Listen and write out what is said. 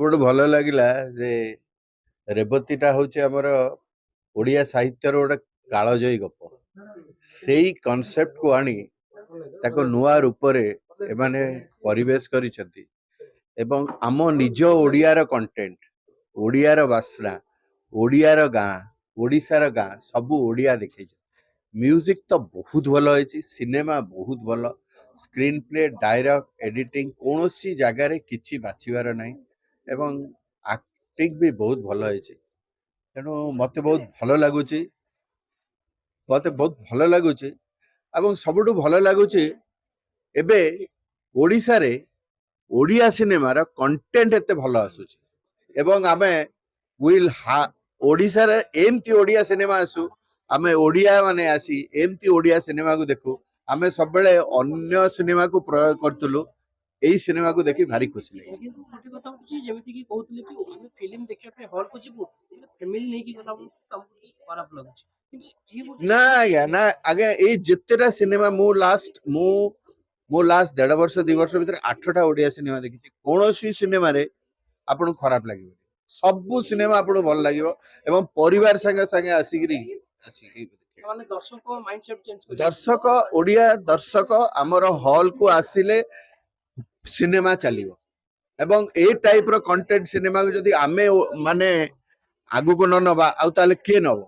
ସବୁଠୁ ଭଲ ଲାଗିଲା ଯେ ରେବତୀଟା ହଉଛି ଆମର ଓଡ଼ିଆ ସାହିତ୍ୟର ଗୋଟେ କାଳଜୟୀ ଗପ। ସେଇ କନସେପ୍ଟକୁ ଆଣି ତାକୁ ନୂଆ ରୂପରେ ଏମାନେ ପରିବେଶ କରିଛନ୍ତି ଏବଂ ଆମ ନିଜ ଓଡ଼ିଆର କଣ୍ଟେଣ୍ଟ, ଓଡ଼ିଆର ବାସ୍ନା, ଓଡ଼ିଆର ଗାଁ, ଓଡ଼ିଶାର ଗାଁ ସବୁ ଓଡ଼ିଆ ଦେଖେଇଛନ୍ତି। ମ୍ୟୁଜିକ୍ ତ ବହୁତ ଭଲ ହେଇଛି, ସିନେମା ବହୁତ ଭଲ, ସ୍କ୍ରିନ୍ ପ୍ଲେ, ଡାଇଲଗ, ଏଡିଟିଂ କୌଣସି ଜାଗାରେ କିଛି ବାଛିବାର ନାହିଁ ଏବଂ ଆକ୍ଟିଂ ବି ବହୁତ ଭଲ ହେଇଛି। ତେଣୁ ମତେ ବହୁତ ଭଲ ଲାଗୁଛି, ଏବଂ ସବୁଠୁ ଭଲ ଲାଗୁଛି ଏବେ ଓଡ଼ିଶାରେ ଓଡ଼ିଆ ସିନେମାର କଣ୍ଟେଣ୍ଟ ଏତେ ଭଲ ଆସୁଛି ଏବଂ ଆମେ ଓଡ଼ିଶାରେ ଏମିତି ଓଡ଼ିଆ ସିନେମା ଆସୁ, ଆମେ ଓଡ଼ିଆ ମାନେ ଆସି ଏମିତି ଓଡ଼ିଆ ସିନେମାକୁ ଦେଖୁ। ଆମେ ସବୁବେଳେ ଅନ୍ୟ ସିନେମାକୁ ପ୍ରୟୋଗ କରୁଥିଲୁ, ଏଇ ସିନେମାକୁ ଦେଖି ଭାରି ଖୁସି ଲାଗେ। କିନ୍ତୁ ଗୋଟେ କଥା ହଉଛି ଯେମିତି କି କହୁଥିଲେ କି ଆମେ ଫିଲ୍ମ ଦେଖିବା ପାଇଁ ହଲକୁ ଯିବୁ, ଫ୍ୟାମିଲି ନେଇକି ଗଲା ବେଳକୁ ଆମକୁ ଟିକେ ଖରାପ ଲାଗୁଛି। କିନ୍ତୁ ଇଏ ଗୋଟେ ନା ଆଜ୍ଞା, ନା ଆଜ୍ଞା, ଏଇ ଯେତେଟା ସିନେମା ମୁଁ ଲାଷ୍ଟ 1.5 ବର୍ଷ 2 ବର୍ଷ ଭିତରେ 8ଟା ଓଡ଼ିଆ ସିନେମା ଦେଖିଛି। କୌଣସି ସିନେମାରେ ଆପଣଙ୍କୁ ଖରାପ ଲାଗିବନି, ସବୁ ସିନେମା ଆପଣଙ୍କୁ ଭଲ ଲାଗିବ ଏବଂ ପରିବାର ସାଙ୍ଗେ ସାଙ୍ଗେ ଆସିକି ମାନେ ଦର୍ଶକ ମାଇଣ୍ଡସେଟ ଚେଞ୍ଜ କରି ଦର୍ଶକ, ଓଡ଼ିଆ ଦର୍ଶକ ଆମର ହଲକୁ ଆସିଲେ ସିନେମା ଚାଲିବ ଏବଂ ଏଇ ଟାଇପର କଣ୍ଟେଣ୍ଟ ସିନେମାକୁ ଯଦି ଆମେ ମାନେ ଆଗକୁ ନ ନବା ଆଉ ତାହେଲେ କିଏ ନବ?